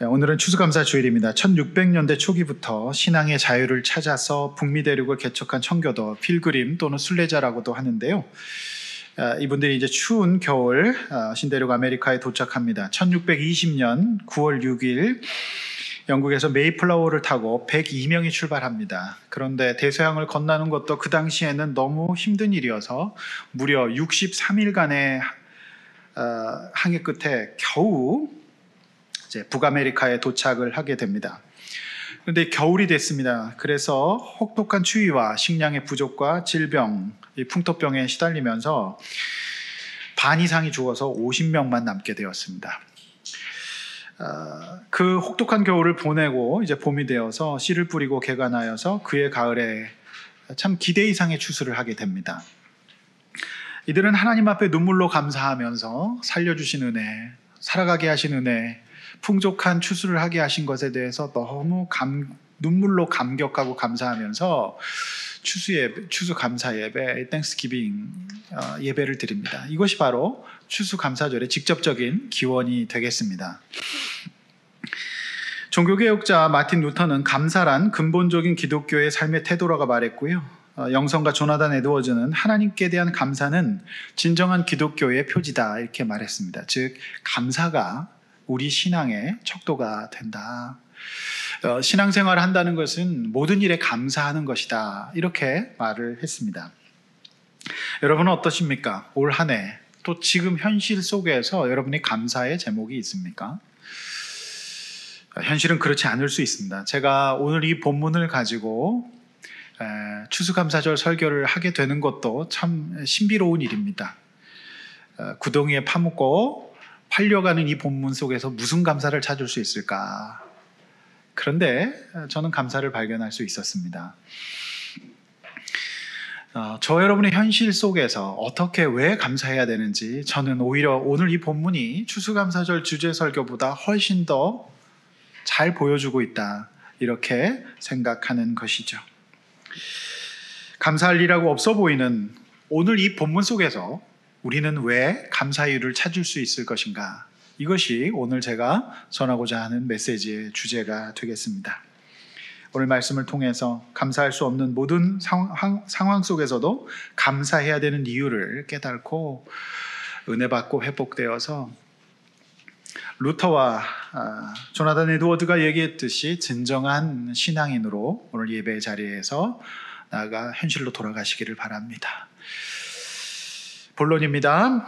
오늘은 추수감사 주일입니다. 1600년대 초기부터 신앙의 자유를 찾아서 북미 대륙을 개척한 청교도, 필그림 또는 순례자라고도 하는데요. 이분들이 이제 추운 겨울 신대륙 아메리카에 도착합니다. 1620년 9월 6일 영국에서 메이플라워를 타고 102명이 출발합니다. 그런데 대서양을 건너는 것도 그 당시에는 너무 힘든 일이어서 무려 63일간의 항해 끝에 겨우 이제 북아메리카에 도착을 하게 됩니다. 그런데 겨울이 됐습니다. 그래서 혹독한 추위와 식량의 부족과 질병, 풍토병에 시달리면서 반 이상이 죽어서 50명만 남게 되었습니다. 그 혹독한 겨울을 보내고 이제 봄이 되어서 씨를 뿌리고 개가 나여서 그해 가을에 참 기대 이상의 추수를 하게 됩니다. 이들은 하나님 앞에 눈물로 감사하면서 살려주신 은혜, 살아가게 하신 은혜, 풍족한 추수를 하게 하신 것에 대해서 너무 눈물로 감격하고 감사하면서 추수 감사 예배, 땡스기빙 예배를 드립니다. 이것이 바로 추수 감사절의 직접적인 기원이 되겠습니다. 종교개혁자 마틴 루터는 감사란 근본적인 기독교의 삶의 태도라고 말했고요. 영성가 조나단 에드워즈는 하나님께 대한 감사는 진정한 기독교의 표지다 이렇게 말했습니다. 즉 감사가 우리 신앙의 척도가 된다. 신앙생활을 한다는 것은 모든 일에 감사하는 것이다. 이렇게 말을 했습니다. 여러분은 어떠십니까? 올 한 해, 또 지금 현실 속에서 여러분이 감사의 제목이 있습니까? 현실은 그렇지 않을 수 있습니다. 제가 오늘 이 본문을 가지고 추수감사절 설교를 하게 되는 것도 참 신비로운 일입니다. 구덩이에 파묻고 팔려가는 이 본문 속에서 무슨 감사를 찾을 수 있을까? 그런데 저는 감사를 발견할 수 있었습니다. 저 여러분의 현실 속에서 어떻게 왜 감사해야 되는지 저는 오히려 오늘 이 본문이 추수감사절 주제 설교보다 훨씬 더 잘 보여주고 있다 이렇게 생각하는 것이죠. 감사할 일하고 없어 보이는 오늘 이 본문 속에서 우리는 왜 감사 이유를 찾을 수 있을 것인가? 이것이 오늘 제가 전하고자 하는 메시지의 주제가 되겠습니다. 오늘 말씀을 통해서 감사할 수 없는 모든 상황 속에서도 감사해야 되는 이유를 깨닫고 은혜받고 회복되어서 루터와 조나단 에드워드가 얘기했듯이 진정한 신앙인으로 오늘 예배 자리에서 나아가 현실로 돌아가시기를 바랍니다. 본론입니다.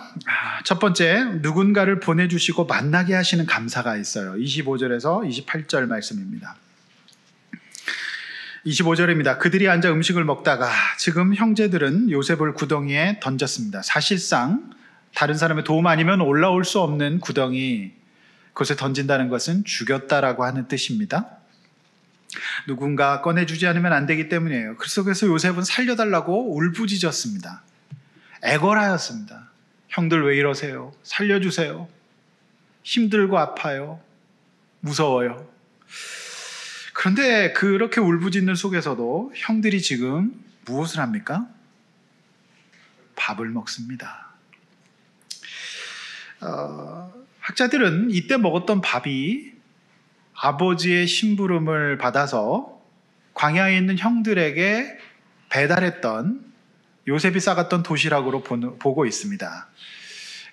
첫 번째, 누군가를 보내주시고 만나게 하시는 감사가 있어요. 25절에서 28절 말씀입니다. 25절입니다. 그들이 앉아 음식을 먹다가 지금 형제들은 요셉을 구덩이에 던졌습니다. 사실상 다른 사람의 도움 아니면 올라올 수 없는 구덩이, 그것에 던진다는 것은 죽였다라고 하는 뜻입니다. 누군가 꺼내주지 않으면 안 되기 때문이에요. 그래서 요셉은 살려달라고 울부짖었습니다. 애걸하였습니다. 형들 왜 이러세요? 살려주세요. 힘들고 아파요. 무서워요. 그런데 그렇게 울부짖는 속에서도 형들이 지금 무엇을 합니까? 밥을 먹습니다. 학자들은 이때 먹었던 밥이 아버지의 심부름을 받아서 광야에 있는 형들에게 배달했던 요셉이 싸갔던 도시락으로 보고 있습니다.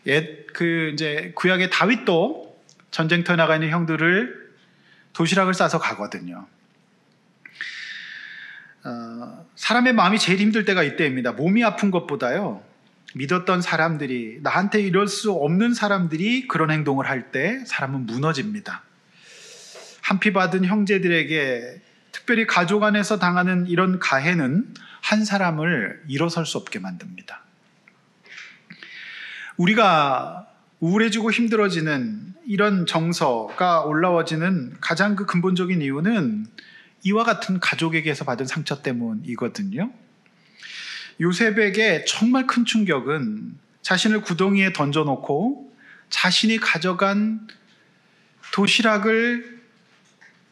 이제 구약의 다윗도 전쟁터에 나가 있는 형들을 도시락을 싸서 가거든요. 사람의 마음이 제일 힘들 때가 이때입니다. 몸이 아픈 것보다요. 믿었던 사람들이, 나한테 이럴 수 없는 사람들이 그런 행동을 할 때 사람은 무너집니다. 한피 받은 형제들에게 특별히 가족 안에서 당하는 이런 가해는 한 사람을 일어설 수 없게 만듭니다. 우리가 우울해지고 힘들어지는 이런 정서가 올라와지는 가장 그 근본적인 이유는 이와 같은 가족에게서 받은 상처 때문이거든요. 요셉에게 정말 큰 충격은 자신을 구덩이에 던져놓고 자신이 가져간 도시락을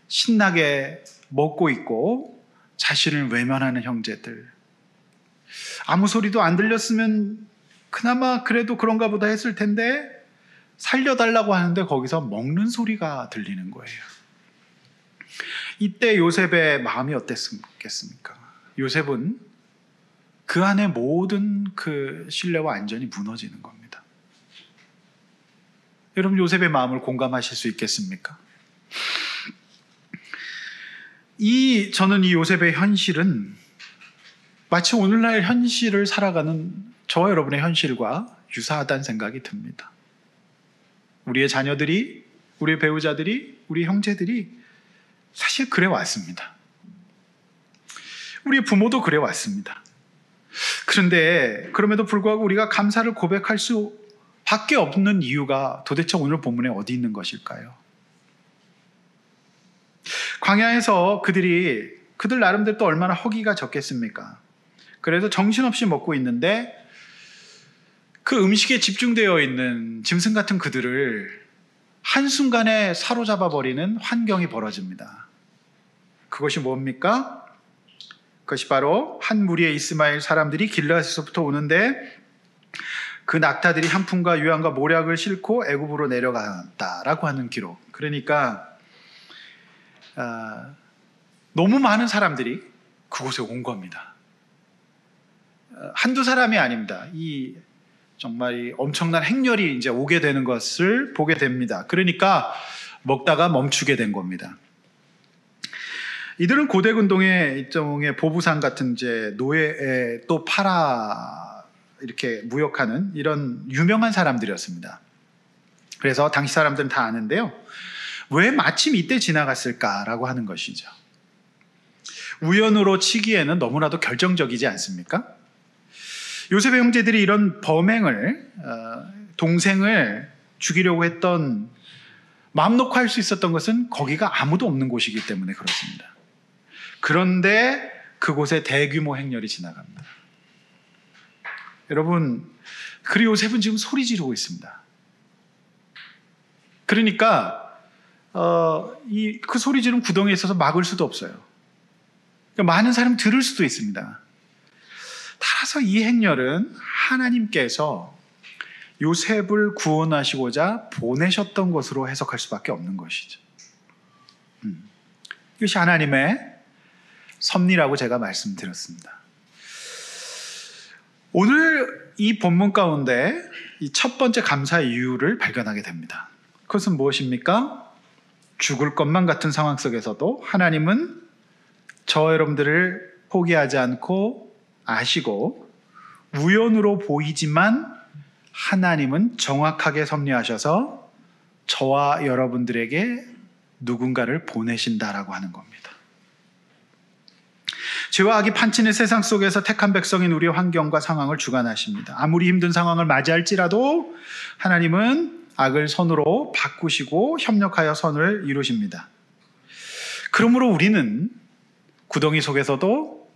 신나게 먹고 있고 자신을 외면하는 형제들. 아무 소리도 안 들렸으면 그나마 그래도 그런가 보다 했을 텐데 살려달라고 하는데 거기서 먹는 소리가 들리는 거예요. 이때 요셉의 마음이 어땠겠습니까? 요셉은 그 안에 모든 그 신뢰와 안전이 무너지는 겁니다. 여러분, 요셉의 마음을 공감하실 수 있겠습니까? 저는 이 요셉의 현실은 마치 오늘날 현실을 살아가는 저와 여러분의 현실과 유사하다는 생각이 듭니다. 우리의 자녀들이, 우리의 배우자들이, 우리 형제들이 사실 그래 왔습니다. 우리의 부모도 그래 왔습니다. 그런데 그럼에도 불구하고 우리가 감사를 고백할 수밖에 없는 이유가 도대체 오늘 본문에 어디 있는 것일까요? 광야에서 그들 나름대로 또 얼마나 허기가 적겠습니까? 그래서 정신없이 먹고 있는데 그 음식에 집중되어 있는 짐승 같은 그들을 한순간에 사로잡아 버리는 환경이 벌어집니다. 그것이 뭡니까? 그것이 바로 한 무리의 이스마엘 사람들이 길르앗에서부터 오는데 그 낙타들이 한풍과 유황과 모략을 싣고 애굽으로 내려갔다라고 하는 기록. 그러니까 너무 많은 사람들이 그곳에 온 겁니다. 한두 사람이 아닙니다. 정말 엄청난 행렬이 이제 오게 되는 것을 보게 됩니다. 그러니까 먹다가 멈추게 된 겁니다. 이들은 고대 근동의 일종의 보부상 같은 이제 노예에 또 팔아 이렇게 무역하는 이런 유명한 사람들이었습니다. 그래서 당시 사람들은 다 아는데요. 왜 마침 이때 지나갔을까라고 하는 것이죠. 우연으로 치기에는 너무나도 결정적이지 않습니까? 요셉의 형제들이 이런 범행을 동생을 죽이려고 했던 마음 놓고 할 수 있었던 것은 거기가 아무도 없는 곳이기 때문에 그렇습니다. 그런데 그곳에 대규모 행렬이 지나갑니다. 여러분, 그리고 요셉은 지금 소리 지르고 있습니다. 그러니까 그 소리 지르는 구덩이에 있어서 막을 수도 없어요. 그러니까 많은 사람이 들을 수도 있습니다. 따라서 이 행렬은 하나님께서 요셉을 구원하시고자 보내셨던 것으로 해석할 수밖에 없는 것이죠. 이것이 하나님의 섭리라고 제가 말씀드렸습니다. 오늘 이 본문 가운데 이 첫 번째 감사의 이유를 발견하게 됩니다. 그것은 무엇입니까? 죽을 것만 같은 상황 속에서도 하나님은 저와 여러분들을 포기하지 않고 아시고 우연으로 보이지만 하나님은 정확하게 섭리하셔서 저와 여러분들에게 누군가를 보내신다라고 하는 겁니다. 죄와 악이 판치는 세상 속에서 택한 백성인 우리의 환경과 상황을 주관하십니다. 아무리 힘든 상황을 맞이할지라도 하나님은 악을 선으로 바꾸시고 협력하여 선을 이루십니다. 그러므로 우리는 구덩이 속에서도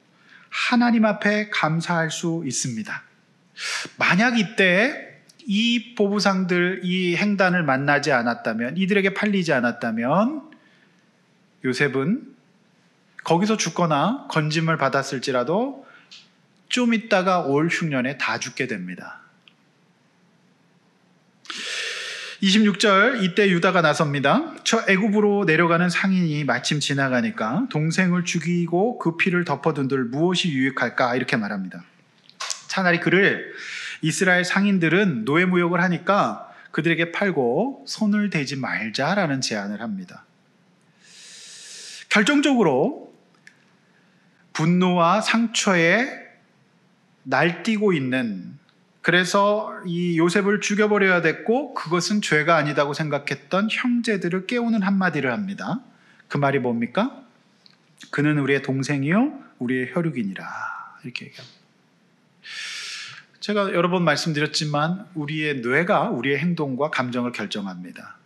하나님 앞에 감사할 수 있습니다. 만약 이때 이 보부상들, 이 행단을 만나지 않았다면, 이들에게 팔리지 않았다면 요셉은 거기서 죽거나 건짐을 받았을지라도 좀 있다가 올 흉년에 다 죽게 됩니다. 26절, 이때 유다가 나섭니다. 저 애굽으로 내려가는 상인이 마침 지나가니까 동생을 죽이고 그 피를 덮어둔들 무엇이 유익할까, 이렇게 말합니다. 차라리 그를 이스라엘 상인들은 노예무역을 하니까 그들에게 팔고 손을 대지 말자라는 제안을 합니다. 결정적으로 분노와 상처에 날뛰고 있는, 그래서 이 요셉을 죽여버려야 됐고 그것은 죄가 아니다고 생각했던 형제들을 깨우는 한마디를 합니다. 그 말이 뭡니까? 그는 우리의 동생이요 우리의 혈육이니라, 이렇게 얘기합니다. 제가 여러 번 말씀드렸지만 우리의 뇌가 우리의 행동과 감정을 결정합니다.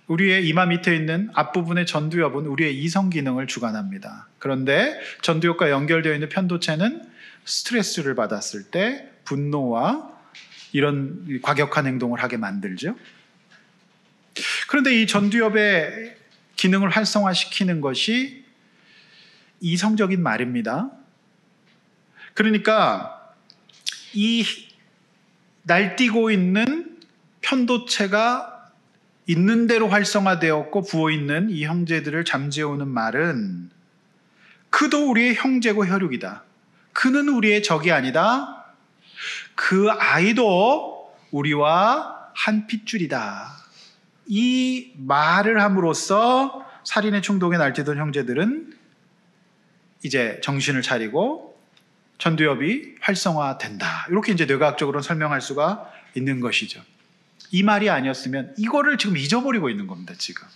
우리의 이마 밑에 있는 앞부분의 전두엽은 우리의 이성 기능을 주관합니다. 그런데 전두엽과 연결되어 있는 편도체는 스트레스를 받았을 때 분노와 이런 과격한 행동을 하게 만들죠. 그런데 이 전두엽의 기능을 활성화시키는 것이 이성적인 말입니다. 그러니까 이 날뛰고 있는 편도체가 있는 대로 활성화되었고 부어있는 이 형제들을 잠재우는 말은 그도 우리의 형제고 혈육이다. 그는 우리의 적이 아니다. 그 아이도 우리와 한 핏줄이다. 이 말을 함으로써 살인의 충동에 날뛰던 형제들은 이제 정신을 차리고 전두엽이 활성화된다. 이렇게 이제 뇌과학적으로 설명할 수가 있는 것이죠. 이 말이 아니었으면 이거를 지금 잊어버리고 있는 겁니다. 지금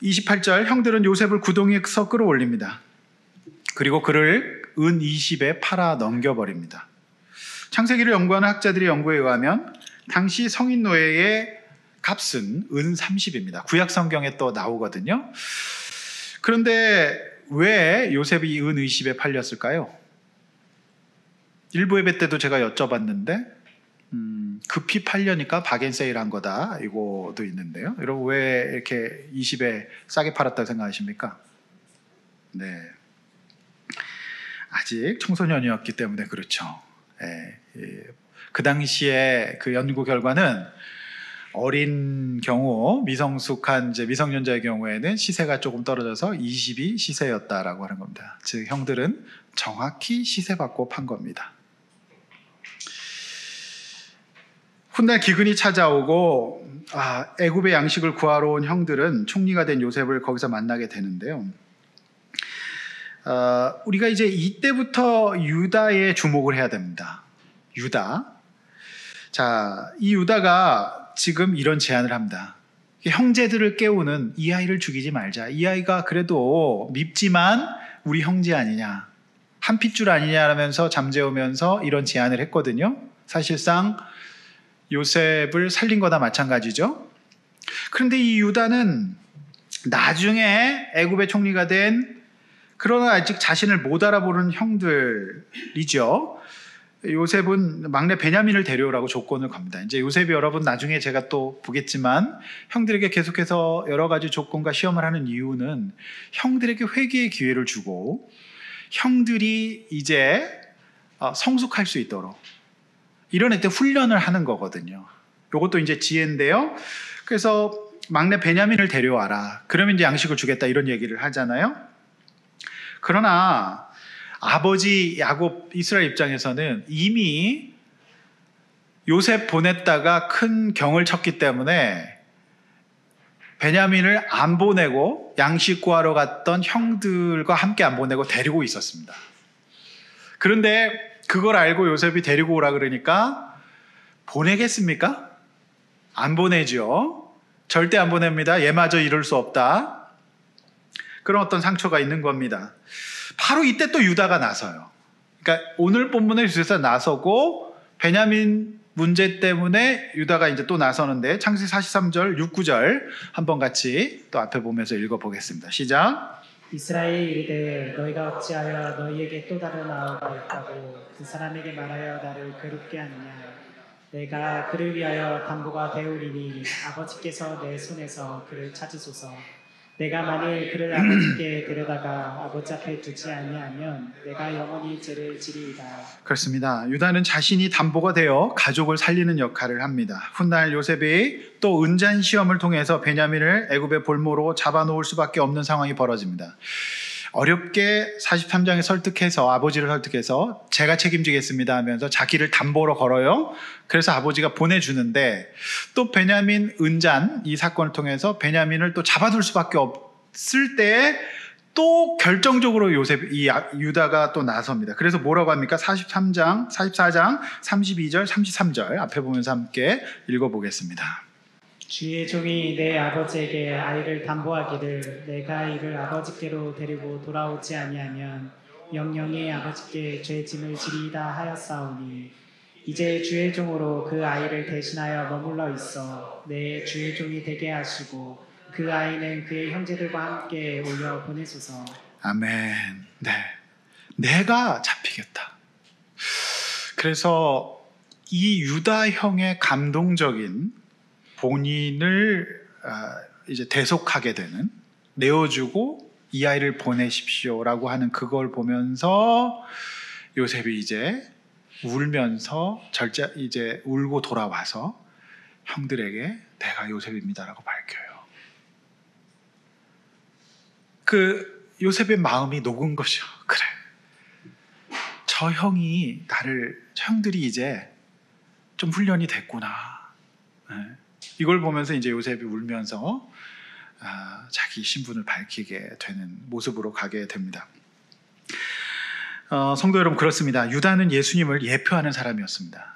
28절 형들은 요셉을 구덩이에서 끌어올립니다. 그리고 그를 은 20에 팔아 넘겨버립니다. 창세기를 연구하는 학자들의 연구에 의하면 당시 성인 노예의 값은 은 30입니다. 구약 성경에 또 나오거든요. 그런데 왜 요셉이 은 20에 팔렸을까요? 일부 예배 때도 제가 여쭤봤는데 급히 팔려니까 바겐세일한 거다 이거도 있는데요. 여러분 왜 이렇게 20에 싸게 팔았다고 생각하십니까? 네, 아직 청소년이었기 때문에 그렇죠. 그 당시에 그 연구 결과는 어린 경우 미성숙한 이제 미성년자의 경우에는 시세가 조금 떨어져서 20이 시세였다라고 하는 겁니다. 즉 형들은 정확히 시세받고 판 겁니다. 훗날 기근이 찾아오고 애굽의 양식을 구하러 온 형들은 총리가 된 요셉을 거기서 만나게 되는데요. 우리가 이제 이때부터 유다에 주목을 해야 됩니다. 유다. 자, 이 유다가 지금 이런 제안을 합니다. 형제들을 깨우는 이 아이를 죽이지 말자. 이 아이가 그래도 밉지만 우리 형제 아니냐. 한 핏줄 아니냐라면서 잠재우면서 이런 제안을 했거든요. 사실상 요셉을 살린 거나 마찬가지죠. 그런데 이 유다는 나중에 애굽의 총리가 된 그러나 아직 자신을 못 알아보는 형들이죠. 요셉은 막내 베냐민을 데려오라고 조건을 겁니다. 이제 요셉이 여러분 나중에 제가 또 보겠지만 형들에게 계속해서 여러 가지 조건과 시험을 하는 이유는 형들에게 회개의 기회를 주고 형들이 이제 성숙할 수 있도록 이런 때 훈련을 하는 거거든요. 이것도 이제 지혜인데요. 그래서 막내 베냐민을 데려와라. 그러면 이제 양식을 주겠다 이런 얘기를 하잖아요. 그러나 아버지 야곱 이스라엘 입장에서는 이미 요셉 보냈다가 큰 경을 쳤기 때문에 베냐민을 안 보내고 양식 구하러 갔던 형들과 함께 안 보내고 데리고 있었습니다. 그런데 그걸 알고 요셉이 데리고 오라 그러니까 보내겠습니까? 안 보내죠. 절대 안 보냅니다. 얘마저 이럴 수 없다. 그런 어떤 상처가 있는 겁니다. 바로 이때 또 유다가 나서요. 그러니까 오늘 본문에 유다가 나서고 베냐민 문제 때문에 유다가 이제 또 나서는데 창세기 43절, 6, 9절 한번 같이 또 앞에 보면서 읽어보겠습니다. 시작. 이스라엘이 이르되 너희가 어찌하여 너희에게 또 다른 아우가 있다고 그 사람에게 말하여 나를 괴롭게 하느냐. 내가 그를 위하여 담보가 되오리니 아버지께서 내 손에서 그를 찾으소서. 내가 만일 그를 아버지께 데려다가 아버지 앞에 두지 아니하면 내가 영원히 죄를 지리이다. 그렇습니다. 유다는 자신이 담보가 되어 가족을 살리는 역할을 합니다. 훗날 요셉이 또 은잔 시험을 통해서 베냐민을 애굽의 볼모로 잡아놓을 수밖에 없는 상황이 벌어집니다. 어렵게 43장에 설득해서 아버지를 설득해서 제가 책임지겠습니다 하면서 자기를 담보로 걸어요. 그래서 아버지가 보내주는데 또 베냐민 은잔 이 사건을 통해서 베냐민을 또 잡아둘 수밖에 없을 때 또 결정적으로 유다가 또 나섭니다. 그래서 뭐라고 합니까? 44장 32절 33절 앞에 보면서 함께 읽어보겠습니다. 주의 종이 내 아버지에게 아이를 담보하기를 내가 이를 아버지께로 데리고 돌아오지 아니하면 영영이 아버지께 죄짐을 지리이다 하였사오니 이제 주의 종으로 그 아이를 대신하여 머물러 있어 내 주의 종이 되게 하시고 그 아이는 그의 형제들과 함께 올려 보내소서. 아멘. 네, 내가 잡히겠다. 그래서 이 유다 형의 감동적인 본인을 이제 대속하게 되는 내어주고 이 아이를 보내십시오라고 하는 그걸 보면서 요셉이 이제 울면서 이제 울고 돌아와서 형들에게 내가 요셉입니다라고 밝혀요. 그 요셉의 마음이 녹은 것이요. 그래, 저 형들이 이제 좀 훈련이 됐구나. 이걸 보면서 이제 요셉이 울면서 자기 신분을 밝히게 되는 모습으로 가게 됩니다. 성도 여러분, 그렇습니다. 유다는 예수님을 예표하는 사람이었습니다.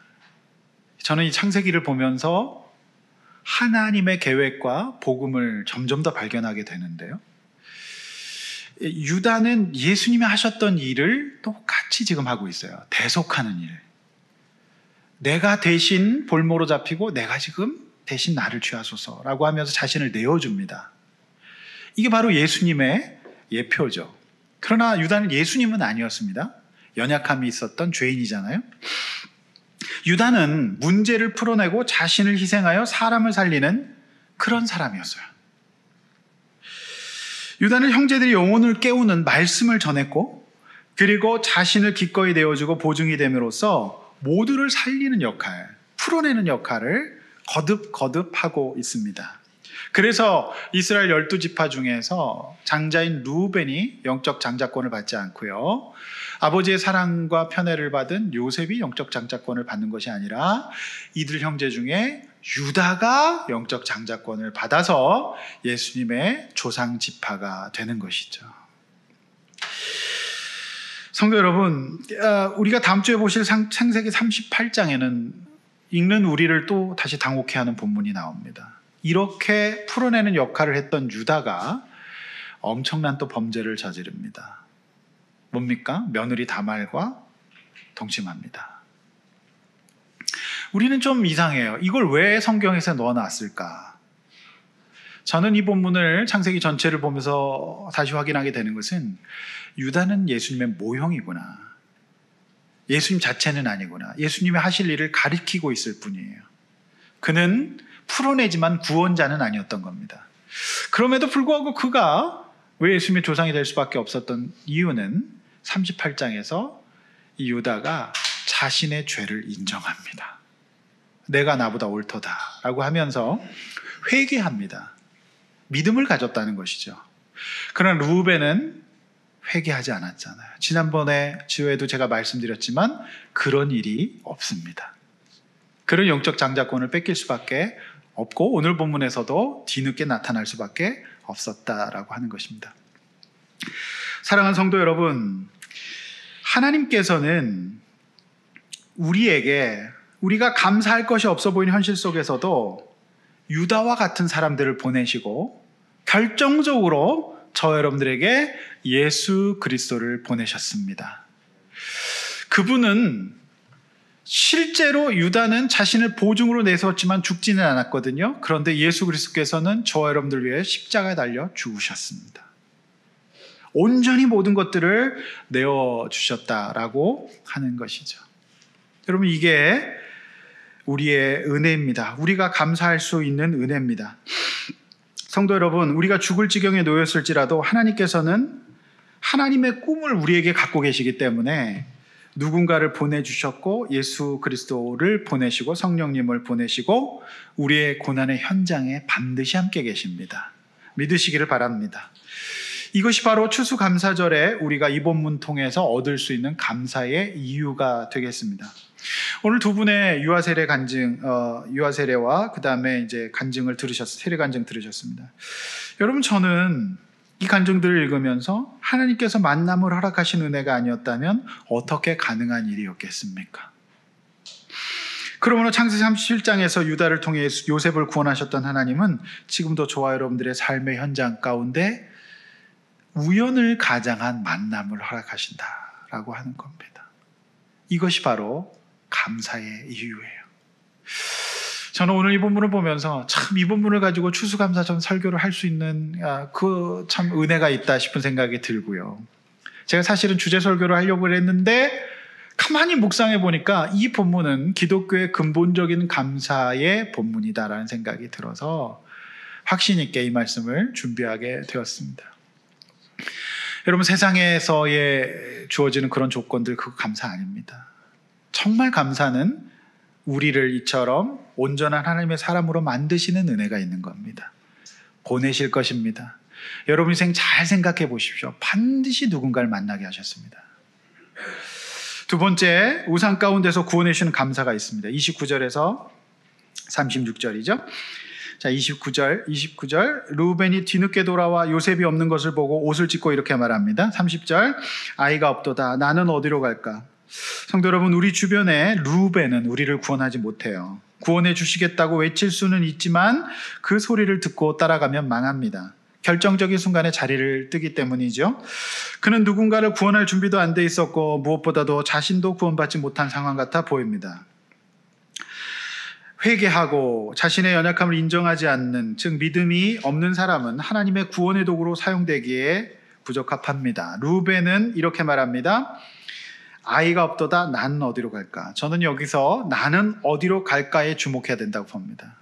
저는 이 창세기를 보면서 하나님의 계획과 복음을 점점 더 발견하게 되는데요. 유다는 예수님이 하셨던 일을 똑같이 지금 하고 있어요. 대속하는 일. 내가 대신 볼모로 잡히고 내가 지금 대신 나를 취하소서라고 하면서 자신을 내어줍니다. 이게 바로 예수님의 예표죠. 그러나 유다는 예수님은 아니었습니다. 연약함이 있었던 죄인이잖아요. 유다는 문제를 풀어내고 자신을 희생하여 사람을 살리는 그런 사람이었어요. 유다는 형제들이 영혼을 깨우는 말씀을 전했고, 그리고 자신을 기꺼이 내어주고 보증이 됨으로써 모두를 살리는 역할, 풀어내는 역할을 거듭 하고 있습니다. 그래서 이스라엘 12지파 중에서 장자인 루벤이 영적 장자권을 받지 않고요, 아버지의 사랑과 편애를 받은 요셉이 영적 장자권을 받는 것이 아니라 이들 형제 중에 유다가 영적 장자권을 받아서 예수님의 조상 지파가 되는 것이죠. 성도 여러분, 우리가 다음 주에 보실 창세기 38장에는 읽는 우리를 또 다시 당혹해 하는 본문이 나옵니다. 이렇게 풀어내는 역할을 했던 유다가 엄청난 또 범죄를 저지릅니다. 뭡니까? 며느리 다말과 동침합니다. 우리는 좀 이상해요. 이걸 왜 성경에서 넣어놨을까? 저는 이 본문을, 창세기 전체를 보면서 다시 확인하게 되는 것은 유다는 예수님의 모형이구나. 예수님 자체는 아니구나. 예수님이 하실 일을 가리키고 있을 뿐이에요. 그는 풀어내지만 구원자는 아니었던 겁니다. 그럼에도 불구하고 그가 왜 예수님의 조상이 될 수밖에 없었던 이유는 38장에서 이 유다가 자신의 죄를 인정합니다. 내가 나보다 옳도다라고 하면서 회개합니다. 믿음을 가졌다는 것이죠. 그러나 루벤은 회개하지 않았잖아요. 지난번에 지호에도 제가 말씀드렸지만 그런 일이 없습니다. 그런 영적 장자권을 뺏길 수밖에 없고 오늘 본문에서도 뒤늦게 나타날 수밖에 없었다라고 하는 것입니다. 사랑하는 성도 여러분, 하나님께서는 우리가 감사할 것이 없어 보이는 현실 속에서도 유다와 같은 사람들을 보내시고 결정적으로 저 여러분들에게 예수 그리스도를 보내셨습니다. 그분은 실제로 유다는 자신을 보증으로 내세웠지만 죽지는 않았거든요. 그런데 예수 그리스도께서는 저와 여러분들 위해 십자가에 달려 죽으셨습니다. 온전히 모든 것들을 내어주셨다라고 하는 것이죠. 여러분, 이게 우리의 은혜입니다. 우리가 감사할 수 있는 은혜입니다. 성도 여러분, 우리가 죽을 지경에 놓였을지라도 하나님께서는 하나님의 꿈을 우리에게 갖고 계시기 때문에 누군가를 보내주셨고 예수 그리스도를 보내시고 성령님을 보내시고 우리의 고난의 현장에 반드시 함께 계십니다. 믿으시기를 바랍니다. 이것이 바로 추수감사절에 우리가 이 본문 통해서 얻을 수 있는 감사의 이유가 되겠습니다. 오늘 두 분의 유아세례 간증, 유아세례와 그 다음에 이제 간증을 세례 간증 들으셨습니다. 여러분, 저는 이 간증들을 읽으면서 하나님께서 만남을 허락하신 은혜가 아니었다면 어떻게 가능한 일이었겠습니까? 그러므로 창세기 37장에서 유다를 통해 요셉을 구원하셨던 하나님은 지금도 저와 여러분들의 삶의 현장 가운데 우연을 가장한 만남을 허락하신다라고 하는 겁니다. 이것이 바로 감사의 이유예요. 저는 오늘 이 본문을 보면서 참 이 본문을 가지고 추수감사절 설교를 할 수 있는 그 참 은혜가 있다 싶은 생각이 들고요. 제가 사실은 주제 설교를 하려고 했는데 가만히 묵상해 보니까 이 본문은 기독교의 근본적인 감사의 본문이다라는 생각이 들어서 확신 있게 이 말씀을 준비하게 되었습니다. 여러분, 세상에서의 주어지는 그런 조건들 그거 감사 아닙니다. 정말 감사는 우리를 이처럼 온전한 하나님의 사람으로 만드시는 은혜가 있는 겁니다. 보내실 것입니다. 여러분 인생 잘 생각해 보십시오. 반드시 누군가를 만나게 하셨습니다. 두 번째, 우상 가운데서 구원해 주시는 감사가 있습니다. 29절에서 36절이죠. 자, 29절 루벤이 뒤늦게 돌아와 요셉이 없는 것을 보고 옷을 찢고 이렇게 말합니다. 30절 아이가 없도다. 나는 어디로 갈까? 성도 여러분, 우리 주변에 루벤은 우리를 구원하지 못해요. 구원해 주시겠다고 외칠 수는 있지만 그 소리를 듣고 따라가면 망합니다. 결정적인 순간에 자리를 뜨기 때문이죠. 그는 누군가를 구원할 준비도 안 돼 있었고 무엇보다도 자신도 구원받지 못한 상황 같아 보입니다. 회개하고 자신의 연약함을 인정하지 않는, 즉 믿음이 없는 사람은 하나님의 구원의 도구로 사용되기에 부적합합니다. 루벤은 이렇게 말합니다. 아이가 없도다. 나는 어디로 갈까? 저는 여기서 나는 어디로 갈까에 주목해야 된다고 봅니다.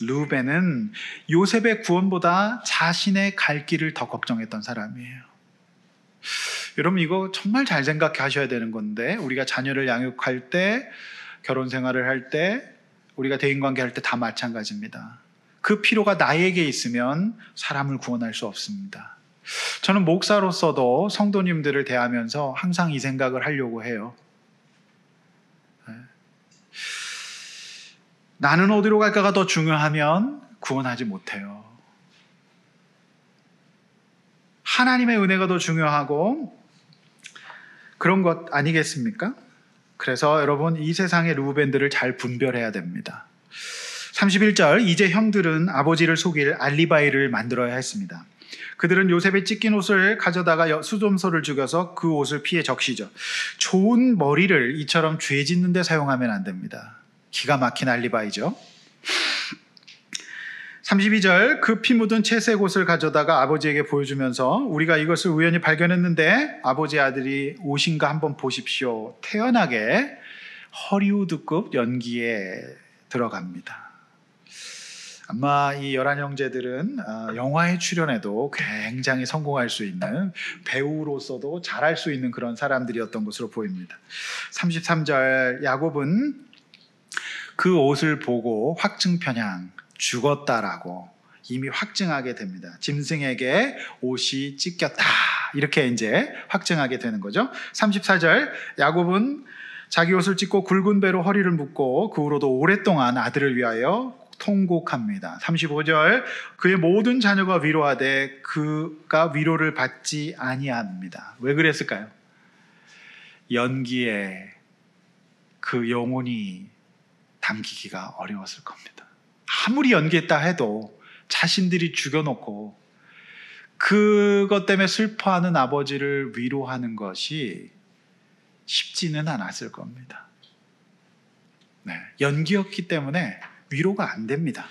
루벤은 요셉의 구원보다 자신의 갈 길을 더 걱정했던 사람이에요. 여러분 이거 정말 잘 생각하셔야 되는 건데, 우리가 자녀를 양육할 때, 결혼 생활을 할 때, 우리가 대인관계 할 때 다 마찬가지입니다. 그 필요가 나에게 있으면 사람을 구원할 수 없습니다. 저는 목사로서도 성도님들을 대하면서 항상 이 생각을 하려고 해요. 나는 어디로 갈까가 더 중요하면 구원하지 못해요. 하나님의 은혜가 더 중요하고 그런 것 아니겠습니까? 그래서 여러분 이 세상의 루벤들을 잘 분별해야 됩니다. 31절 이제 형들은 아버지를 속일 알리바이를 만들어야 했습니다. 그들은 요셉의 찢긴 옷을 가져다가 수dom소를 죽여서 그 옷을 피해 적시죠. 좋은 머리를 이처럼 죄 짓는 데 사용하면 안 됩니다. 기가 막힌 알리바이죠. 32절 그 피 묻은 채색 옷을 가져다가 아버지에게 보여주면서 우리가 이것을 우연히 발견했는데 아버지 아들이 옷인가 한번 보십시오. 태연하게 허리우드급 연기에 들어갑니다. 아마 이 11형제들은 영화에 출연해도 굉장히 성공할 수 있는, 배우로서도 잘할 수 있는 그런 사람들이었던 것으로 보입니다. 33절 야곱은 그 옷을 보고 확증편향, 죽었다라고 이미 확증하게 됩니다. 짐승에게 옷이 찢겼다, 이렇게 이제 확증하게 되는 거죠. 34절 야곱은 자기 옷을 찢고 굵은 배로 허리를 묶고 그 후로도 오랫동안 아들을 위하여 통곡합니다. 35절 그의 모든 자녀가 위로하되 그가 위로를 받지 아니합니다. 왜 그랬을까요? 연기에 그 영혼이 담기기가 어려웠을 겁니다. 아무리 연기했다 해도 자신들이 죽여놓고 그것 때문에 슬퍼하는 아버지를 위로하는 것이 쉽지는 않았을 겁니다. 네, 연기였기 때문에 위로가 안 됩니다.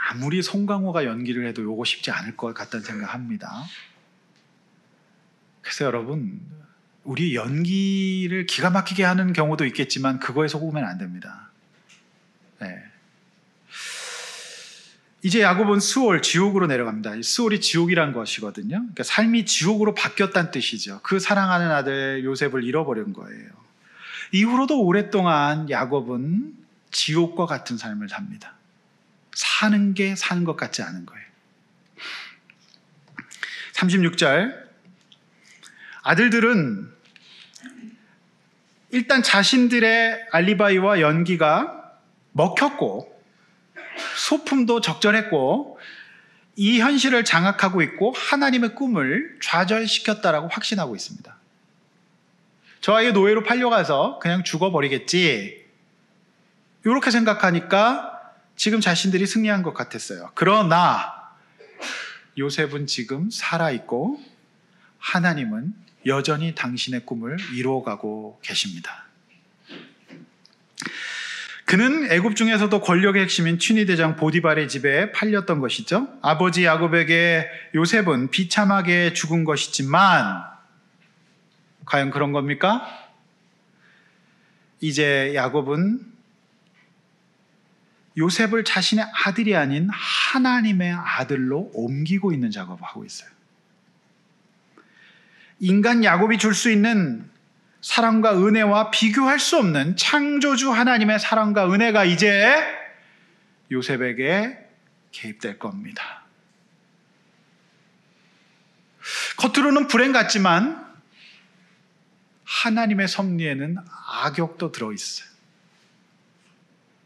아무리 송강호가 연기를 해도 요거 쉽지 않을 것 같다는 생각합니다. 그래서 여러분, 우리 연기를 기가 막히게 하는 경우도 있겠지만 그거에 속으면 안 됩니다. 네. 이제 야곱은 수올, 지옥으로 내려갑니다. 수올이 지옥이란 것이거든요. 그러니까 삶이 지옥으로 바뀌었다는 뜻이죠. 그 사랑하는 아들 요셉을 잃어버린 거예요. 이후로도 오랫동안 야곱은 지옥과 같은 삶을 삽니다. 사는 게 사는 것 같지 않은 거예요. 36절 아들들은 일단 자신들의 알리바이와 연기가 먹혔고 소품도 적절했고 이 현실을 장악하고 있고 하나님의 꿈을 좌절시켰다라고 확신하고 있습니다. 저 아이 노예로 팔려가서 그냥 죽어버리겠지, 이렇게 생각하니까 지금 자신들이 승리한 것 같았어요. 그러나 요셉은 지금 살아있고 하나님은 여전히 당신의 꿈을 이루어가고 계십니다. 그는 애굽 중에서도 권력의 핵심인 튀니대장 보디발의 집에 팔렸던 것이죠. 아버지 야곱에게 요셉은 비참하게 죽은 것이지만 과연 그런 겁니까? 이제 야곱은 요셉을 자신의 아들이 아닌 하나님의 아들로 옮기고 있는 작업을 하고 있어요. 인간 야곱이 줄 수 있는 사랑과 은혜와 비교할 수 없는 창조주 하나님의 사랑과 은혜가 이제 요셉에게 개입될 겁니다. 겉으로는 불행 같지만 하나님의 섭리에는 악역도 들어있어요.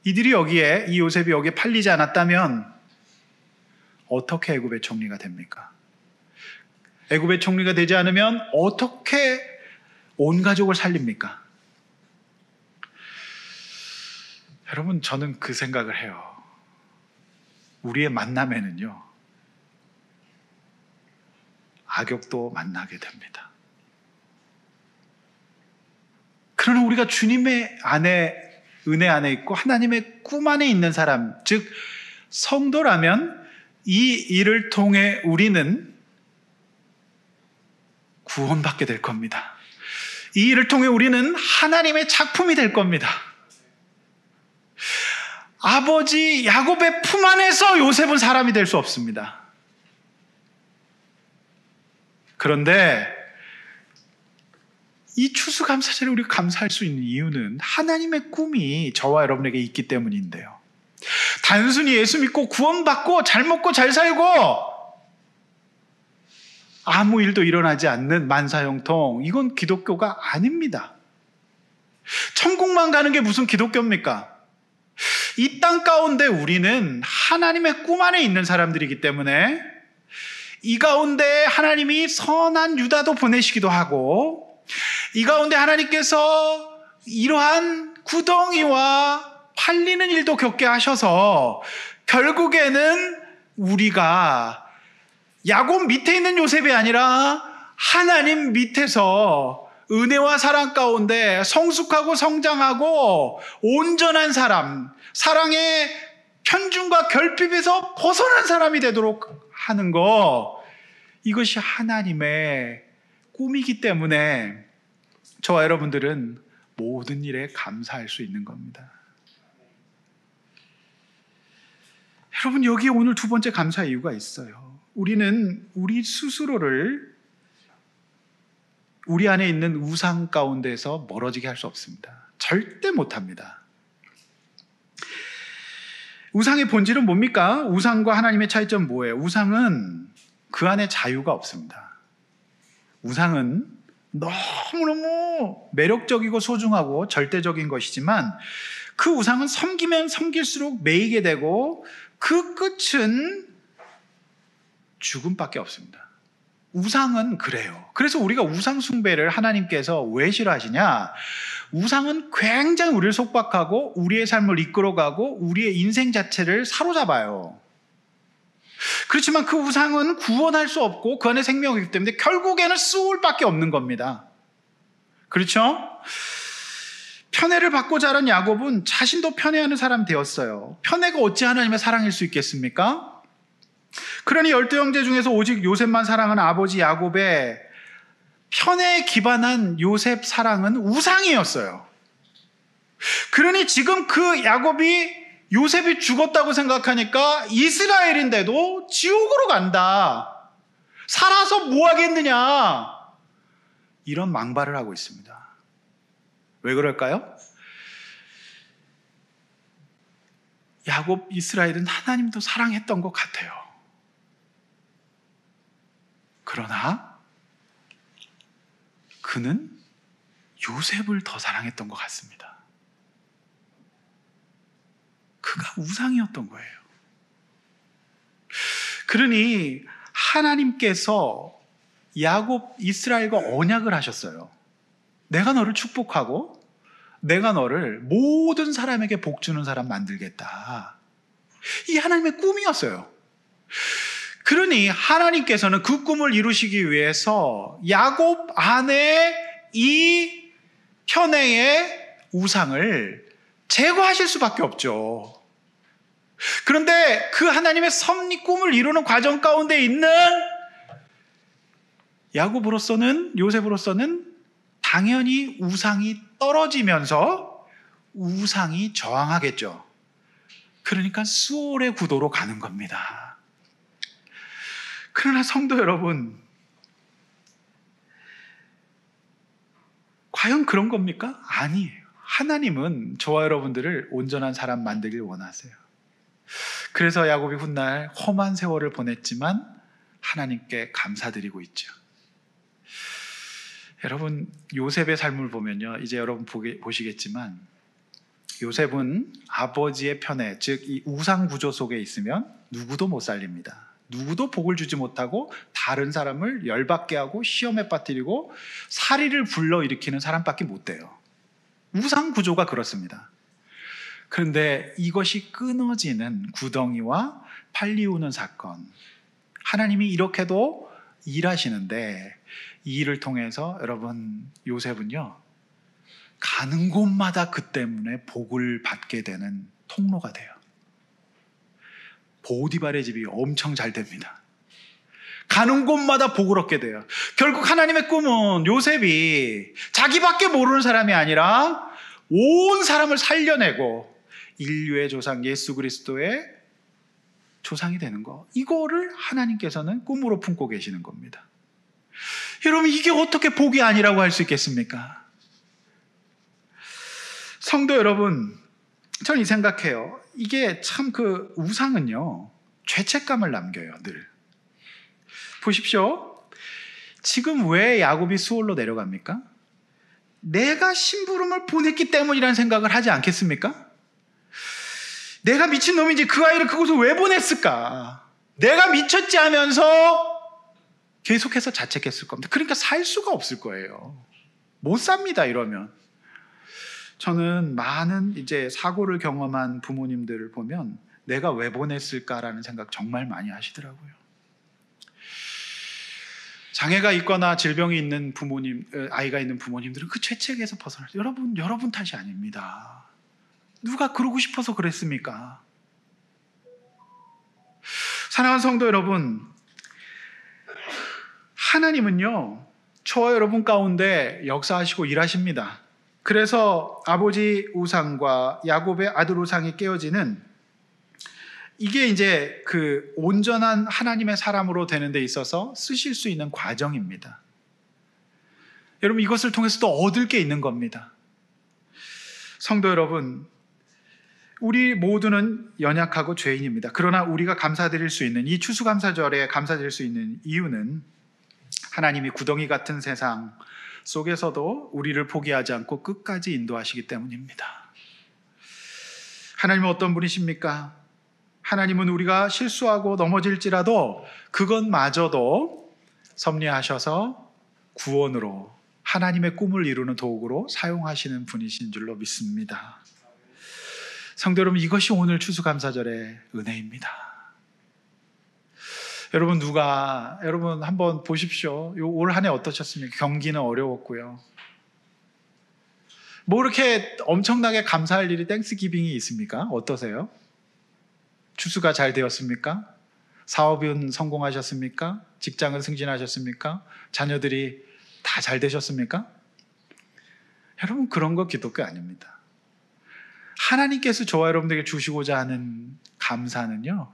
이들이 여기에, 이 요셉이 여기에 팔리지 않았다면 어떻게 애굽의 총리가 됩니까? 애굽의 총리가 되지 않으면 어떻게 온 가족을 살립니까? 여러분, 저는 그 생각을 해요. 우리의 만남에는요, 악역도 만나게 됩니다. 그러나 우리가 주님의 안에, 은혜 안에 있고 하나님의 꿈 안에 있는 사람, 즉 성도라면 이 일을 통해 우리는 구원받게 될 겁니다. 이 일을 통해 우리는 하나님의 작품이 될 겁니다. 아버지 야곱의 품 안에서 요셉은 사람이 될 수 없습니다. 그런데 이 추수감사절에 우리가 감사할 수 있는 이유는 하나님의 꿈이 저와 여러분에게 있기 때문인데요. 단순히 예수 믿고 구원받고 잘 먹고 잘 살고 아무 일도 일어나지 않는 만사형통, 이건 기독교가 아닙니다. 천국만 가는 게 무슨 기독교입니까? 이 땅 가운데 우리는 하나님의 꿈 안에 있는 사람들이기 때문에 이 가운데 하나님이 선한 유다도 보내시기도 하고, 이 가운데 하나님께서 이러한 구덩이와 팔리는 일도 겪게 하셔서 결국에는 우리가 야곱 밑에 있는 요셉이 아니라 하나님 밑에서 은혜와 사랑 가운데 성숙하고 성장하고 온전한 사람, 사랑의 편중과 결핍에서 벗어난 사람이 되도록 하는 것, 이것이 하나님의 꿈이기 때문에 저와 여러분들은 모든 일에 감사할 수 있는 겁니다. 여러분, 여기 오늘 두 번째 감사의 이유가 있어요. 우리는 우리 스스로를 우리 안에 있는 우상 가운데서 멀어지게 할 수 없습니다. 절대 못합니다. 우상의 본질은 뭡니까? 우상과 하나님의 차이점 뭐예요? 우상은 그 안에 자유가 없습니다. 우상은 너무너무 매력적이고 소중하고 절대적인 것이지만 그 우상은 섬기면 섬길수록 매이게 되고 그 끝은 죽음밖에 없습니다. 우상은 그래요. 그래서 우리가 우상 숭배를 하나님께서 왜 싫어하시냐? 우상은 굉장히 우리를 속박하고 우리의 삶을 이끌어가고 우리의 인생 자체를 사로잡아요. 그렇지만 그 우상은 구원할 수 없고 그 안에 생명이 있기 때문에 결국에는 수울밖에 없는 겁니다. 그렇죠? 편애를 받고 자란 야곱은 자신도 편애하는 사람이 되었어요. 편애가 어찌 하나님의 사랑일 수 있겠습니까? 그러니 12 형제 중에서 오직 요셉만 사랑하는 아버지 야곱의 편애에 기반한 요셉 사랑은 우상이었어요. 그러니 지금 그 야곱이 요셉이 죽었다고 생각하니까 이스라엘인데도 지옥으로 간다. 살아서 뭐 하겠느냐. 이런 망발을 하고 있습니다. 왜 그럴까요? 야곱, 이스라엘은 하나님도 사랑했던 것 같아요. 그러나 그는 요셉을 더 사랑했던 것 같습니다. 그가 우상이었던 거예요. 그러니 하나님께서 야곱, 이스라엘과 언약을 하셨어요. 내가 너를 축복하고 내가 너를 모든 사람에게 복 주는 사람 만들겠다. 이 하나님의 꿈이었어요. 그러니 하나님께서는 그 꿈을 이루시기 위해서 야곱 안에 이 편애의 우상을 제거하실 수밖에 없죠. 그런데 그 하나님의 섭리 꿈을 이루는 과정 가운데 있는 야곱으로서는, 요셉으로서는 당연히 우상이 떨어지면서 우상이 저항하겠죠. 그러니까 수월의 구도로 가는 겁니다. 그러나 성도 여러분, 과연 그런 겁니까? 아니에요. 하나님은 저와 여러분들을 온전한 사람 만들길 원하세요. 그래서 야곱이 훗날 험한 세월을 보냈지만 하나님께 감사드리고 있죠. 여러분, 요셉의 삶을 보면요, 이제 여러분 보시겠지만 요셉은 아버지의 편에, 즉 이 우상 구조 속에 있으면 누구도 못 살립니다. 누구도 복을 주지 못하고 다른 사람을 열받게 하고 시험에 빠뜨리고 사리를 불러일으키는 사람밖에 못 돼요. 우상 구조가 그렇습니다. 그런데 이것이 끊어지는 구덩이와 팔리우는 사건, 하나님이 이렇게도 일하시는데 이 일을 통해서 여러분, 요셉은요, 가는 곳마다 그 때문에 복을 받게 되는 통로가 돼요. 보디발의 집이 엄청 잘 됩니다. 가는 곳마다 복을 얻게 돼요. 결국 하나님의 꿈은 요셉이 자기밖에 모르는 사람이 아니라 온 사람을 살려내고 인류의 조상 예수 그리스도의 조상이 되는 거, 이거를 하나님께서는 꿈으로 품고 계시는 겁니다. 여러분, 이게 어떻게 복이 아니라고 할 수 있겠습니까? 성도 여러분, 저는 이 생각해요. 이게 참 그 우상은요, 죄책감을 남겨요, 늘. 보십시오. 지금 왜 야곱이 수월로 내려갑니까? 내가 심부름을 보냈기 때문이라는 생각을 하지 않겠습니까? 내가 미친놈인지 그 아이를 그곳에 왜 보냈을까? 내가 미쳤지 하면서 계속해서 자책했을 겁니다. 그러니까 살 수가 없을 거예요. 못 삽니다, 이러면. 저는 많은 이제 사고를 경험한 부모님들을 보면 내가 왜 보냈을까라는 생각 정말 많이 하시더라고요. 장애가 있거나 질병이 있는 부모님, 아이가 있는 부모님들은 그 죄책에서 벗어날 수, 여러분 탓이 아닙니다. 누가 그러고 싶어서 그랬습니까? 사랑하는 성도 여러분, 하나님은요, 저와 여러분 가운데 역사하시고 일하십니다. 그래서 아버지 우상과 야곱의 아들 우상이 깨어지는, 이게 이제 그 온전한 하나님의 사람으로 되는 데 있어서 쓰실 수 있는 과정입니다. 여러분, 이것을 통해서 또 얻을 게 있는 겁니다. 성도 여러분, 우리 모두는 연약하고 죄인입니다. 그러나 우리가 감사드릴 수 있는, 이 추수감사절에 감사드릴 수 있는 이유는 하나님이 구덩이 같은 세상 속에서도 우리를 포기하지 않고 끝까지 인도하시기 때문입니다. 하나님은 어떤 분이십니까? 하나님은 우리가 실수하고 넘어질지라도 그것마저도 섭리하셔서 구원으로, 하나님의 꿈을 이루는 도구로 사용하시는 분이신 줄로 믿습니다. 성도 여러분, 이것이 오늘 추수감사절의 은혜입니다. 여러분 한번 보십시오. 올 한 해 어떠셨습니까? 경기는 어려웠고요. 뭐 이렇게 엄청나게 감사할 일이 땡스기빙이 있습니까? 어떠세요? 추수가 잘 되었습니까? 사업은 성공하셨습니까? 직장은 승진하셨습니까? 자녀들이 다 잘 되셨습니까? 여러분, 그런 거 기독교 아닙니다. 하나님께서 저와 여러분들에게 주시고자 하는 감사는요,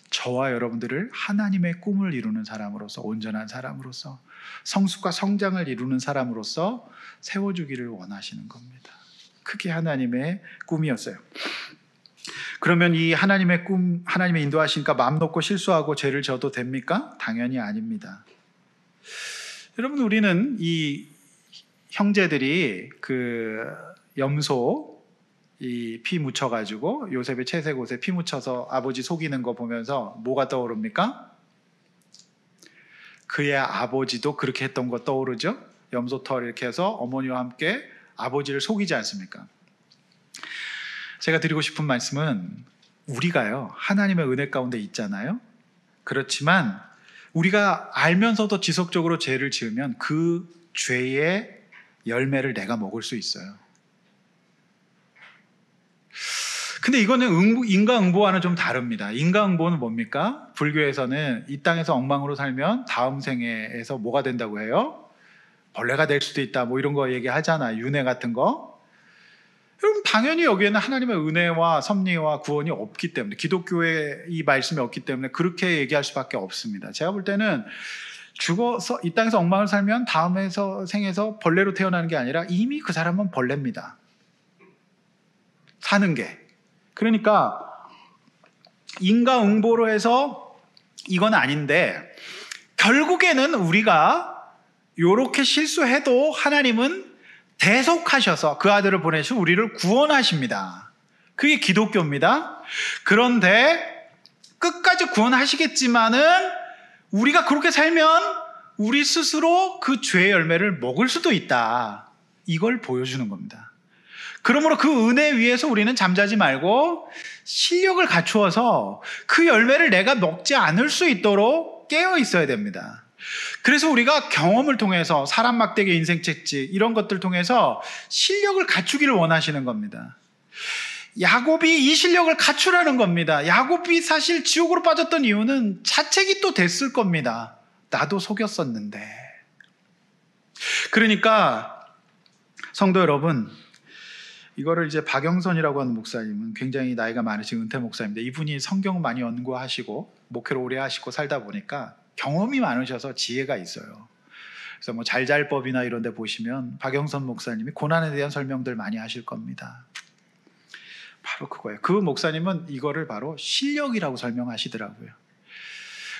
저와 여러분들을 하나님의 꿈을 이루는 사람으로서, 온전한 사람으로서, 성숙과 성장을 이루는 사람으로서 세워주기를 원하시는 겁니다. 그게 하나님의 꿈이었어요. 그러면 이 하나님의 꿈, 하나님의 인도하시니까 마음 놓고 실수하고 죄를 져도 됩니까? 당연히 아닙니다. 여러분, 우리는 이 형제들이 그 염소 이 피 묻혀가지고 요셉의 채색 옷에 피 묻혀서 아버지 속이는 거 보면서 뭐가 떠오릅니까? 그의 아버지도 그렇게 했던 거 떠오르죠? 염소털 이렇게 해서 어머니와 함께 아버지를 속이지 않습니까? 제가 드리고 싶은 말씀은, 우리가요, 하나님의 은혜 가운데 있잖아요. 그렇지만 우리가 알면서도 지속적으로 죄를 지으면 그 죄의 열매를 내가 먹을 수 있어요. 근데 이거는 인과응보와는 좀 다릅니다. 인과응보는 뭡니까? 불교에서는 이 땅에서 엉망으로 살면 다음 생에서 뭐가 된다고 해요? 벌레가 될 수도 있다, 뭐 이런 거 얘기하잖아요. 윤회 같은 거. 여러분, 당연히 여기에는 하나님의 은혜와 섭리와 구원이 없기 때문에, 기독교의 이 말씀이 없기 때문에 그렇게 얘기할 수밖에 없습니다. 제가 볼 때는 죽어서 이 땅에서 엉망을 살면 다음에서 생에서 벌레로 태어나는 게 아니라 이미 그 사람은 벌레입니다. 사는 게. 그러니까 인과응보로 해서 이건 아닌데 결국에는 우리가 이렇게 실수해도 하나님은 대속하셔서 그 아들을 보내시고 우리를 구원하십니다. 그게 기독교입니다. 그런데 끝까지 구원하시겠지만은 우리가 그렇게 살면 우리 스스로 그 죄의 열매를 먹을 수도 있다. 이걸 보여주는 겁니다. 그러므로 그 은혜 위에서 우리는 잠자지 말고 실력을 갖추어서 그 열매를 내가 먹지 않을 수 있도록 깨어 있어야 됩니다. 그래서 우리가 경험을 통해서 사람 막대기 인생 채찍 이런 것들 통해서 실력을 갖추기를 원하시는 겁니다. 야곱이 이 실력을 갖추라는 겁니다. 야곱이 사실 지옥으로 빠졌던 이유는 자책이 또 됐을 겁니다. 나도 속였었는데. 그러니까 성도 여러분, 이거를 이제 박영선이라고 하는 목사님은 굉장히 나이가 많으신 은퇴 목사입니다. 이분이 성경 많이 연구하시고 목회를 오래 하시고 살다 보니까 경험이 많으셔서 지혜가 있어요. 그래서 뭐 잘잘법이나 이런 데 보시면 박영선 목사님이 고난에 대한 설명들 많이 하실 겁니다. 바로 그거예요. 그 목사님은 이거를 바로 실력이라고 설명하시더라고요.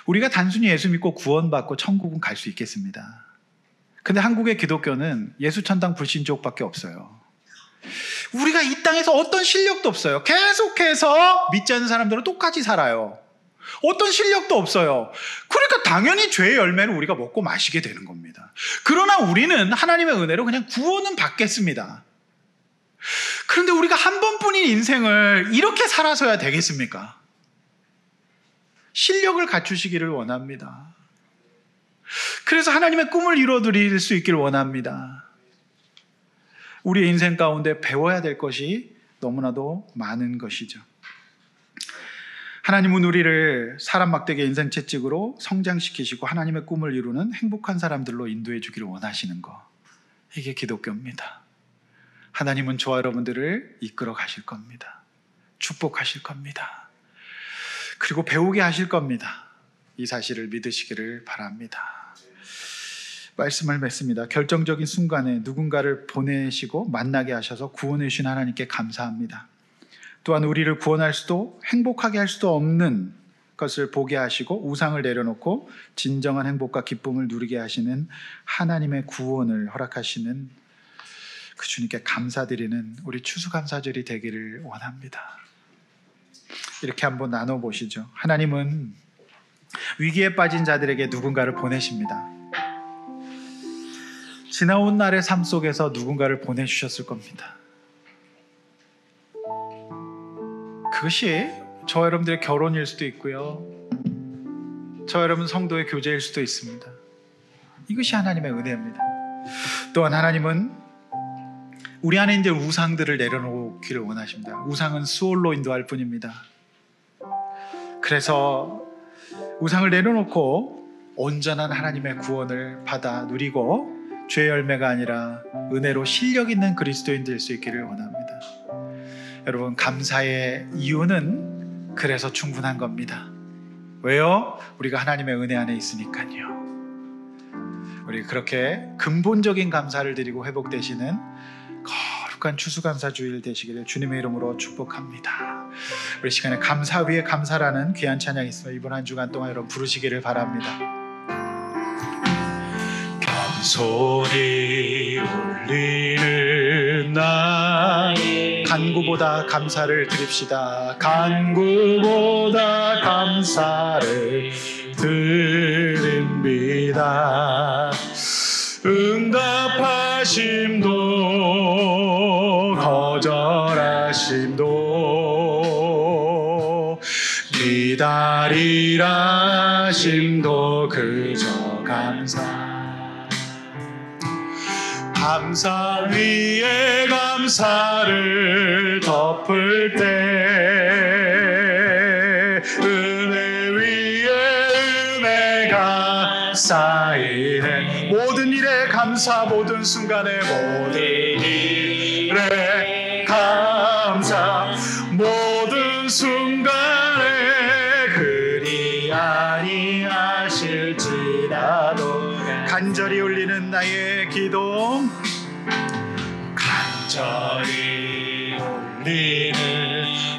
우리가 단순히 예수 믿고 구원받고 천국은 갈 수 있겠습니다. 근데 한국의 기독교는 예수 천당 불신지옥밖에 없어요. 우리가 이 땅에서 어떤 실력도 없어요. 계속해서 믿지 않는 사람들은 똑같이 살아요. 어떤 실력도 없어요. 그러니까 당연히 죄의 열매를 우리가 먹고 마시게 되는 겁니다. 그러나 우리는 하나님의 은혜로 그냥 구원은 받겠습니다. 그런데 우리가 한 번뿐인 인생을 이렇게 살아서야 되겠습니까? 실력을 갖추시기를 원합니다. 그래서 하나님의 꿈을 이루어드릴 수 있기를 원합니다. 우리의 인생 가운데 배워야 될 것이 너무나도 많은 것이죠. 하나님은 우리를 사람 막대기 인생 채찍으로 성장시키시고 하나님의 꿈을 이루는 행복한 사람들로 인도해 주기를 원하시는 것. 이게 기독교입니다. 하나님은 저와 여러분들을 이끌어 가실 겁니다. 축복하실 겁니다. 그리고 배우게 하실 겁니다. 이 사실을 믿으시기를 바랍니다. 말씀을 맺습니다. 결정적인 순간에 누군가를 보내시고 만나게 하셔서 구원해 주신 하나님께 감사합니다. 또한 우리를 구원할 수도 행복하게 할 수도 없는 것을 보게 하시고 우상을 내려놓고 진정한 행복과 기쁨을 누리게 하시는 하나님의 구원을 허락하시는 그 주님께 감사드리는 우리 추수감사절이 되기를 원합니다. 이렇게 한번 나눠보시죠. 하나님은 위기에 빠진 자들에게 누군가를 보내십니다. 지나온 날의 삶 속에서 누군가를 보내주셨을 겁니다. 그것이 저와 여러분들의 결혼일 수도 있고요. 저와 여러분 성도의 교제일 수도 있습니다. 이것이 하나님의 은혜입니다. 또한 하나님은 우리 안에 이제 우상들을 내려놓기를 원하십니다. 우상은 수월로 인도할 뿐입니다. 그래서 우상을 내려놓고 온전한 하나님의 구원을 받아 누리고 죄의 열매가 아니라 은혜로 실력 있는 그리스도인 될 수 있기를 원합니다. 여러분, 감사의 이유는 그래서 충분한 겁니다. 왜요? 우리가 하나님의 은혜 안에 있으니까요. 우리 그렇게 근본적인 감사를 드리고 회복되시는 거룩한 추수감사주일 되시기를 주님의 이름으로 축복합니다. 우리 시간에 감사 위에 감사라는 귀한 찬양이 있으면 이번 한 주간 동안 여러분 부르시기를 바랍니다. 소리 울리는 나의 간구보다 감사를 드립시다. 간구보다 감사를 드립니다. 응답하심도 거절하심도 기다리라 심도 그저 감사. 감사 위에 감사를 덮을 때 은혜 위에 은혜가 쌓이네. 모든 일에 감사, 모든 순간에 모든 일에 감사, 모든 순간에 그리 아니하실지라도 간절히 울리는 나의 기도, 간절히 울리는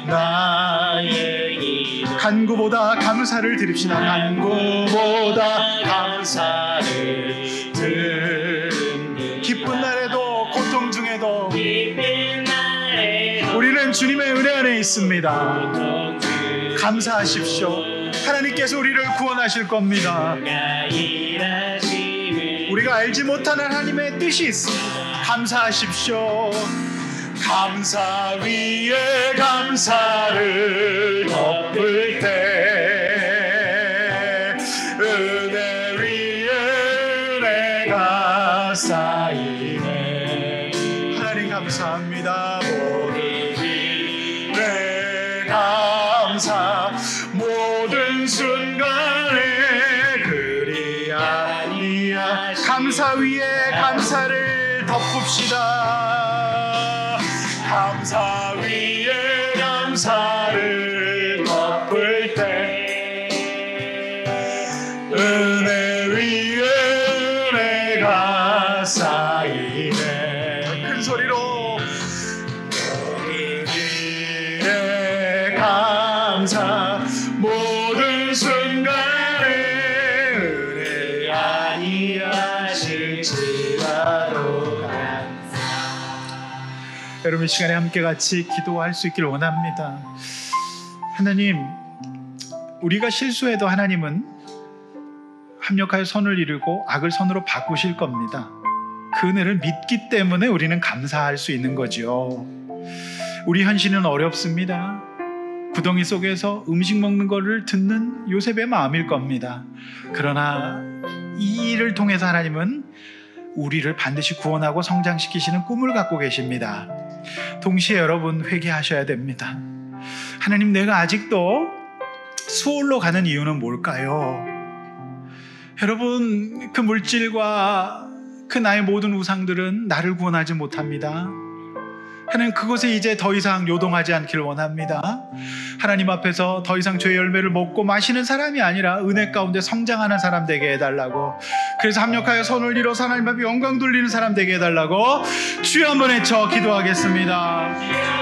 나의 기도, 간구보다 감사를 드립시다. 간구보다 감사를 드립니다. 기쁜 날에도 고통 중에도 기쁜 날에도 우리는 주님의 은혜 안에 있습니다. 고통 중에 감사하십시오. 하나님께서 우리를 구원하실 겁니다. 주가 일하심을 우리가 알지 못하는 하나님의 뜻이 있습니다. 감사하십시오. 감사 위에 감사를 덮을 때 은혜 위에 은혜가 쌓이네. 하나님 감사합니다. 내 감사 모든 순간에 그리 아니야. 감사 위에 감사를 덮읍시다. 감사 위에 감사를 덮을 때 은혜 위에 은혜가 쌓이네. 큰 소리로 모든 일에 감사 모든 순간에 은혜 아니하실지라도 여러분, 이 시간에 함께 같이 기도할 수 있기를 원합니다. 하나님, 우리가 실수해도 하나님은 합력하여 선을 이루고 악을 선으로 바꾸실 겁니다. 그 은혜를 믿기 때문에 우리는 감사할 수 있는 거죠. 우리 현실은 어렵습니다. 구덩이 속에서 음식 먹는 것을 듣는 요셉의 마음일 겁니다. 그러나 이 일을 통해서 하나님은 우리를 반드시 구원하고 성장시키시는 꿈을 갖고 계십니다. 동시에 여러분, 회개하셔야 됩니다. 하나님, 내가 아직도 수월로 가는 이유는 뭘까요? 여러분, 그 물질과 그 나의 모든 우상들은 나를 구원하지 못합니다. 하나님, 그곳에 이제 더 이상 요동하지 않기를 원합니다. 하나님 앞에서 더 이상 죄의 열매를 먹고 마시는 사람이 아니라 은혜 가운데 성장하는 사람 되게 해달라고, 그래서 합력하여 손을 들어서 하나님 앞에 영광 돌리는 사람 되게 해달라고 주여 한번 외쳐 기도하겠습니다.